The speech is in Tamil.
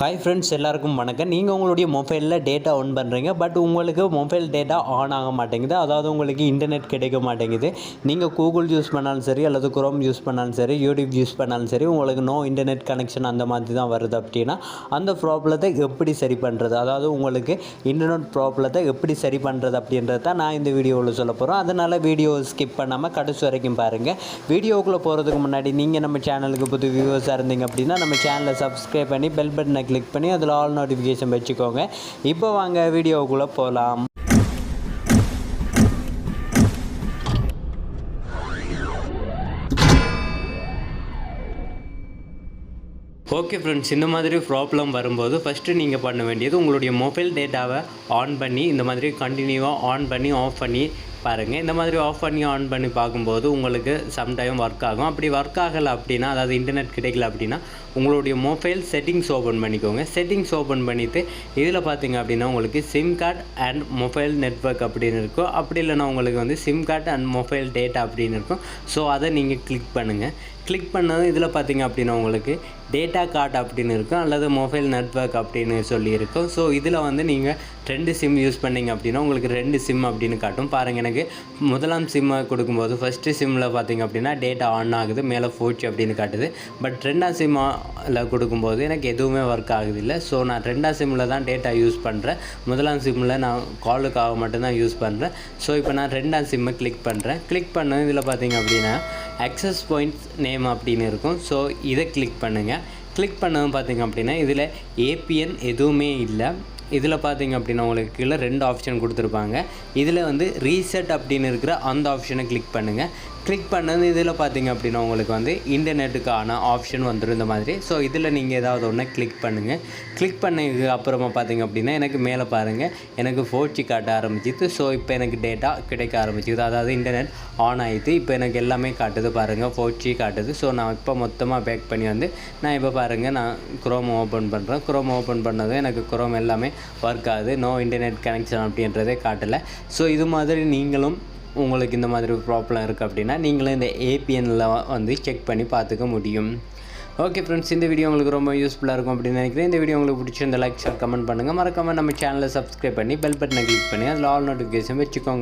ஹாய் ஃப்ரெண்ட்ஸ், எல்லாருக்கும் வணக்கம். நீங்கள் உங்களுடைய மொபைலில் டேட்டா ஆன் பண்ணுறீங்க, பட் உங்களுக்கு மொபைல் டேட்டா ஆன் ஆக மாட்டேங்குது. அதாவது உங்களுக்கு இன்டர்நெட் கிடைக்க மாட்டேங்குது. நீங்கள் கூகுள் யூஸ் பண்ணாலும் சரி, அல்லது குரோம் யூஸ் பண்ணாலும் சரி, யூடியூப் யூஸ் பண்ணாலும் சரி, உங்களுக்கு நோ இன்டர்நெட் கனெக்ஷன் அந்த மாதிரி தான் வருது அப்படின்னா, அந்த ப்ராப்ளத்தை எப்படி சரி பண்ணுறது, அதாவது உங்களுக்கு இன்டர்நெட் ப்ராப்ளத்தை எப்படி சரி பண்ணுறது அப்படின்றத தான் நான் இந்த வீடியோவில் சொல்ல போகிறோம். அதனால் வீடியோ ஸ்கிப் பண்ணாமல் கடைசி வரைக்கும் பாருங்கள். வீடியோக்குள்ளே போகிறதுக்கு முன்னாடி நீங்கள் நம்ம சேனலுக்கு புது வியூவர்ஸாக இருந்தீங்க அப்படின்னா நம்ம சேனலை சப்ஸ்கிரைப் பண்ணி பெல் பட்டனை கிளிக் பண்ணி அதில் ஆல் நோட்டிஃபிகேஷன் வச்சுக்கோங்க. இப்போ வாங்க வீடியோக்குள்ளே போகலாம். ஓகே ஃப்ரெண்ட்ஸ், இந்த மாதிரி ப்ராப்ளம் வரும்போது ஃபஸ்ட்டு நீங்கள் பண்ண வேண்டியது உங்களுடைய மொபைல் டேட்டாவை ஆன் பண்ணி இந்த மாதிரி கண்டினியூவாக ஆன் பண்ணி ஆஃப் பண்ணி பாருங்கள். இந்த மாதிரி ஆஃப் பண்ணி ஆன் பண்ணி பார்க்கும்போது உங்களுக்கு சம்டைம் ஒர்க் ஆகும். அப்படி ஒர்க் ஆகலை அப்படின்னா, அதாவது இன்டர்நெட் கிடைக்கல அப்படின்னா, உங்களுடைய மொபைல் செட்டிங்ஸ் ஓப்பன் பண்ணிக்கோங்க. செட்டிங்ஸ் ஓப்பன் பண்ணிவிட்டு இதில் பார்த்தீங்க அப்படின்னா உங்களுக்கு sim card and mobile network அப்படின்னு இருக்கும். அப்படி இல்லைனா உங்களுக்கு வந்து sim card and mobile data அப்படின்னு இருக்கும். ஸோ அதை நீங்கள் கிளிக் பண்ணுங்கள். கிளிக் பண்ணதும் இதில் பார்த்தீங்க அப்படின்னா உங்களுக்கு டேட்டா கார்டு அப்படின்னு இருக்கும், அல்லது மொபைல் நெட்வொர்க் அப்படின்னு சொல்லியிருக்கும். ஸோ இதில் வந்து நீங்கள் 2 சிம் யூஸ் பண்ணிங்க அப்படின்னா உங்களுக்கு 2 சிம் அப்படின்னு காட்டும். பாருங்கள், எனக்கு முதலாம் சிம்மை கொடுக்கும்போது ஃபஸ்ட்டு சிம்மில் பார்த்தீங்க அப்படின்னா டேட்டா ஆன் ஆகுது, மேலே 4G அப்படின்னு காட்டுது. பட் 2ஆம் சிம்மில் கொடுக்கும்போது எனக்கு எதுவுமே ஒர்க் ஆகுது இல்லை. ஸோ நான் 2ஆம் சிம்மில் தான் டேட்டா யூஸ் பண்ணுறேன். முதலாம் சிம்மில் நான் காலுக்காக மட்டும்தான் யூஸ் பண்ணுறேன். ஸோ இப்போ நான் 2ஆம் சிம்மை கிளிக் பண்ணுறேன். கிளிக் பண்ணது இதில் பார்த்தீங்க அப்படின்னா அக்சஸ் பாயிண்ட்ஸ் நேம் அப்படின்னு இருக்கும். ஸோ இதை கிளிக் பண்ணுங்கள். கிளிக் பண்ணதும் பார்த்திங்க அப்படின்னா இதில் ஏபிஎன் எதுவுமே இல்லை. இதில் பார்த்திங்க அப்படின்னா உங்களுக்கு கீழே 2 ஆப்ஷன் கொடுத்துருப்பாங்க. இதில் வந்து ரீசெட் அப்படின்னு இருக்கிற அந்த ஆப்ஷனை கிளிக் பண்ணுங்கள். கிளிக் பண்ணது இதில் பார்த்திங்க அப்படின்னா உங்களுக்கு வந்து இன்டர்நெட்டுக்கான ஆப்ஷன் வந்துடும் இந்த மாதிரி. ஸோ இதில் நீங்கள் ஏதாவது ஒன்று கிளிக் பண்ணுங்கள். கிளிக் பண்ணதுக்கு அப்புறமா பார்த்திங்க அப்படின்னா எனக்கு மேலே பாருங்கள், எனக்கு 4G காட்ட ஆரம்பிச்சிது. ஸோ இப்போ எனக்கு டேட்டா கிடைக்க ஆரம்பிச்சிது, அதாவது இன்டர்நெட் ஆன் ஆகிடுது. இப்போ எனக்கு எல்லாமே காட்டுது பாருங்கள், 4G காட்டுது. ஸோ நான் இப்போ மொத்தமாக பேக் பண்ணி வந்து நான் இப்போ பாருங்கள், நான் குரோம் ஓப்பன் பண்ணுறேன். குரோம் ஓப்பன் பண்ணதும் எனக்கு குரோம் எல்லாமே ஒர்க் ஆகுது. நோ இன்டர்நெட் கனெக்ஷன் அப்படின்றதே காட்டலை. ஸோ இது மாதிரி நீங்களும் உங்களுக்கு இந்த மாதிரி ப்ராப்ளம் இருக்குது அப்படின்னா நீங்களும் இந்த ஏபிஎன்னில் வந்து செக் பண்ணி பார்த்துக்க முடியும். ஓகே ஃப்ரெண்ட்ஸ், இந்த வீடியோ உங்களுக்கு ரொம்ப யூஸ்ஃபுல்லாக இருக்கும் அப்படின்னு நினைக்கிறேன். இந்த வீடியோ உங்களுக்கு பிடிச்சிருந்த லைக் ஷேர் கமெண்ட் பண்ணுங்கள். மறக்காமல் நம்ம சேனலை சப்ஸ்கிரைப் பண்ணி பெல் பட்டனை கிளிக் பண்ணி அதில் ஆல் நோட்டிஃபிகேஷன் வச்சுக்கோங்க.